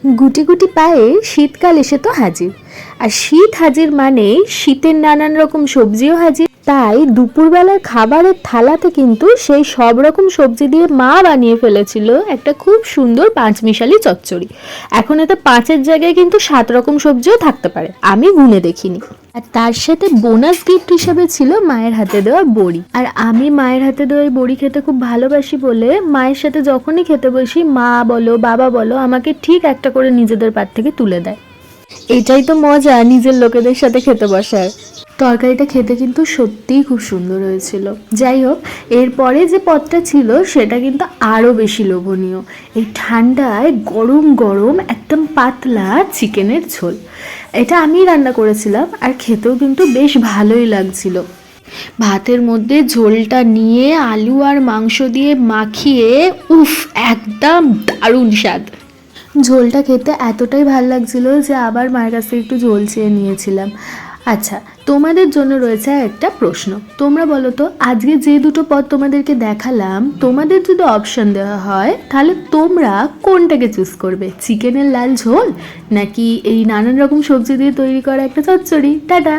গুটি গুটি পায়ে শীতকাল এসে তো হাজির, আর শীত হাজির মানেই শীতের নানান রকম সবজিও হাজির। তাই দুপুরবেলার খাবারের থালাতে কিন্তু সেই সব রকম সবজি দিয়ে মা বানিয়ে ফেলেছিল একটা খুব সুন্দর পাঁচমিশালি চচ্চড়ি। এখন এতে পাঁচের জায়গায় কিন্তু 7 রকম সবজিও থাকতে পারে, আমি গুনে দেখিনি। আর তার সাথে বোনাস গিফট হিসেবে ছিল মায়ের হাতে দেওয়া বড়ি। আর আমি মায়ের হাতে দেওয়া বড়ি খেতে খুব ভালোবাসি বলে মায়ের সাথে যখনই খেতে বসি মা বলো বাবা বলো আমাকে ঠিক একটা করে নিজেদের পাত থেকে তুলে দেয়। এটাই তো মজা নিজের লোকেদের সাথে খেতে বসার। তরকারিটা খেতে কিন্তু সত্যিই খুব সুন্দর হয়েছিল। যাই হোক, এরপরে যে পদটা ছিল সেটা কিন্তু আরও বেশি লোভনীয়। এই ঠান্ডায় গরম গরম একদম পাতলা চিকেনের ঝোল, এটা আমি রান্না করেছিলাম আর খেতেও কিন্তু বেশ ভালোই লাগছিল। ভাতের মধ্যে ঝোলটা নিয়ে আলু আর মাংস দিয়ে মাখিয়ে উফ, একদম দারুণ স্বাদ। ঝোলটা খেতে এতটাই ভালো লাগছিল যে আবার মায়ের কাছ থেকে একটু ঝোল চেয়ে নিয়েছিলাম। আচ্ছা, তোমাদের জন্য রয়েছে একটা প্রশ্ন। তোমরা বলো তো, আজকে যে দুটো পদ তোমাদেরকে দেখালাম, তোমাদের যদি অপশন দেওয়া হয় তাহলে তোমরা কোনটাকে চুজ করবে? চিকেনের লাল ঝোল নাকি এই নানান রকম সবজি দিয়ে তৈরি করা একটা চচ্চড়ি? টাটা।